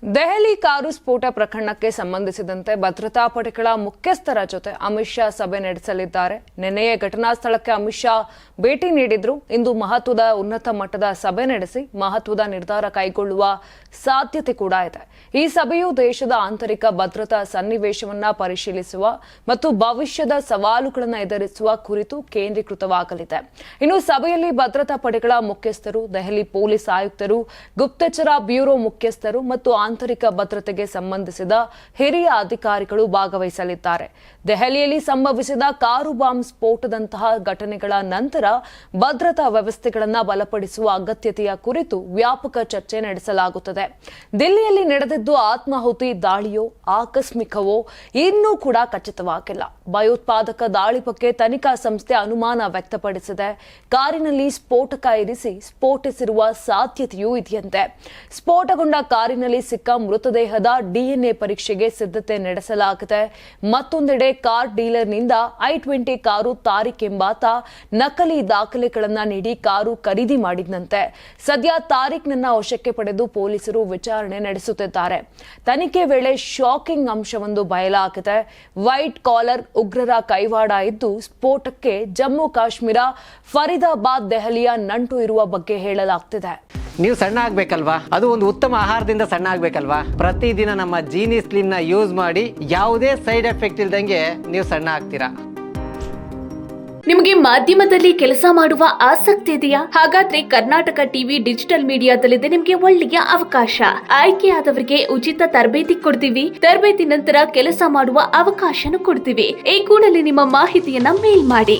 Delhi car ಸ್ಫೋಟ ಪ್ರಕರಣಕ್ಕೆ ಸಂಬಂಧಿಸಿದಂತೆ ಭದ್ರತಾ ಪಡೆಗಳ ಮುಖ್ಯಸ್ಥರ ಜೊತೆ ಅಮಿತ್ ಶಾ ಸಭೆ ನಡೆಸಲಿದ್ದಾರೆ. ನಿನ್ನೆಯೇ ಘಟನಾ ಸ್ಥಳಕ್ಕೆ ಅಮಿತ್ ಶಾ ಭೇಟಿ ನೀಡಿದ್ರು. ಇಂದು ಮಹತ್ವದ ಉನ್ನತ ಮಟ್ಟದ ಸಭೆ ನಡೆಸಿ ಮಹತ್ವದ ನಿರ್ಧಾರ ಕೈಗೊಳ್ಳುವ ಸಾಧ್ಯತೆ ಕೂಡ ಇದೆ. ಈ ಸಭೆಯು ದೇಶದ ಆಂತರಿಕ ಭದ್ರತಾ ಸನ್ನಿವೇಶವನ್ನ ಪರಿಶೀಲಿಸುವ ಮತ್ತು ಭವಿಷ್ಯದ ಸವಾಲುಗಳನ್ನು ಎದುರಿಸುವ ಕುರಿತು ಕೇಂದ್ರೀಕೃತವಾಗಲಿದೆ. ಇನ್ನು ಸಭೆಯಲ್ಲಿ ಭದ್ರತಾ ಪಡೆಗಳ ಮುಖ್ಯಸ್ಥರು, ದೆಹಲಿ ಪೊಲೀಸ್ ಆಯುಕ್ತರು, ಗುಪ್ತಚರ ಬ್ಯೂರೋ ಮುಖ್ಯಸ್ಥರು ಮತ್ತು ಆಂತರಿಕ ಭದ್ರತೆಗೆ ಸಂಬಂಧಿಸಿದ ಹಿರಿಯ ಅಧಿಕಾರಿಗಳು ಭಾಗವಹಿಸಲಿದ್ದಾರೆ. ದೆಹಲಿಯಲ್ಲಿ ಸಂಭವಿಸಿದ ಕಾರು ಬಾಂಬ್ ಸ್ಫೋಟದಂತಹ ಘಟನೆಗಳ ನಂತರ ಭದ್ರತಾ ವ್ಯವಸ್ಥೆಗಳನ್ನು ಬಲಪಡಿಸುವ ಅಗತ್ಯತೆಯ ಕುರಿತು ವ್ಯಾಪಕ ಚರ್ಚೆ ನಡೆಸಲಾಗುತ್ತದೆ. ದಿಲ್ಲಿಯಲ್ಲಿ ನಡೆದಿದ್ದು ಆತ್ಮಾಹುತಿ ದಾಳಿಯೋ ಆಕಸ್ಮಿಕವೋ ಇನ್ನೂ ಕೂಡ ಖಚಿತವಾಗಿಲ್ಲ. ಭಯೋತ್ಪಾದಕ ದಾಳಿ ಬಗ್ಗೆ ತನಿಖಾ ಸಂಸ್ಥೆ ಅನುಮಾನ ವ್ಯಕ್ತಪಡಿಸಿದೆ. ಕಾರಿನಲ್ಲಿ ಸ್ಫೋಟಕ ಇರಿಸಿ ಸ್ಫೋಟಿಸಿರುವ ಸಾಧ್ಯತೆಯೂ ಇದೆಯಂತೆ. ಸ್ಫೋಟಗೊಂಡ ಕಾರಿನಲ್ಲಿ ಸಿಕ್ಕ ಮೃತದೇಹದ ಡಿಎನ್ಎ ಪರೀಕ್ಷೆಗೆ ಸಿದ್ಧತೆ ನಡೆಸಲಾಗಿದೆ. ಮತ್ತೊಂದೆಡೆ ಕಾರ್ ಡೀಲರ್ನಿಂದ i20 ಕಾರು ತಾರಿಕ್ ಎಂಬಾತ ನಕಲಿ ದಾಖಲೆಗಳನ್ನು ನೀಡಿ ಕಾರು ಖರೀದಿ ಮಾಡಿದಂತೆ. ಸದ್ಯ ತಾರಿಕ್ನನ್ನ ವಶಕ್ಕೆ ಪಡೆದು ಪೊಲೀಸರು ವಿಚಾರಣೆ ನಡೆಸುತ್ತಿದ್ದಾರೆ. ತನಿಖೆ ವೇಳೆ ಶಾಕಿಂಗ್ ಅಂಶವೊಂದು ಬಯಲಾಗಿದೆ. ವೈಟ್ ಕಾಲರ್ ಉಗ್ರರ ಕೈವಾಡ ಇದ್ದು ಸ್ಫೋಟಕ್ಕೆ ಜಮ್ಮು ಕಾಶ್ಮೀರ, ಫರೀದಾಬಾದ್, ದೆಹಲಿಯ ನಂಟು ಇರುವ ಬಗ್ಗೆ ಹೇಳಲಾಗ್ತಿದೆ. ನೀವು ಸಣ್ಣ ಆಗ್ಬೇಕಲ್ವಾ? ಅದು ಒಂದು ಉತ್ತಮ ಆಹಾರದಿಂದ ಸಣ್ಣ ಆಗ್ಬೇಕಲ್ವಾ? ಪ್ರತಿದಿನ ನಮ್ಮ ಜೀನಿ ಸ್ಲಿಮ್ ನ ಯೂಸ್ ಮಾಡಿ ಯಾವುದೇ ಸೈಡ್ ಎಫೆಕ್ಟ್ ಇಲ್ದಂಗೆ ನೀವು ಸಣ್ಣ ಆಗ್ತೀರಾ. ನಿಮಗೆ ಮಾಧ್ಯಮದಲ್ಲಿ ಕೆಲಸ ಮಾಡುವ ಆಸಕ್ತಿ ಇದೆಯಾ? ಹಾಗಾದ್ರೆ ಕರ್ನಾಟಕ ಟಿವಿ ಡಿಜಿಟಲ್ ಮೀಡಿಯಾದಲ್ಲಿದೆ ನಿಮಗೆ ಒಳ್ಳೆಯ ಅವಕಾಶ. ಆಯ್ಕೆಯಾದವರಿಗೆ ಉಚಿತ ತರಬೇತಿ ಕೊಡ್ತೀವಿ. ತರಬೇತಿ ನಂತರ ಕೆಲಸ ಮಾಡುವ ಅವಕಾಶನೂ ಕೊಡ್ತೀವಿ. ಈ ಕೂಡಲೇ ನಿಮ್ಮ ಮಾಹಿತಿಯನ್ನ ಮೇಲ್ ಮಾಡಿ.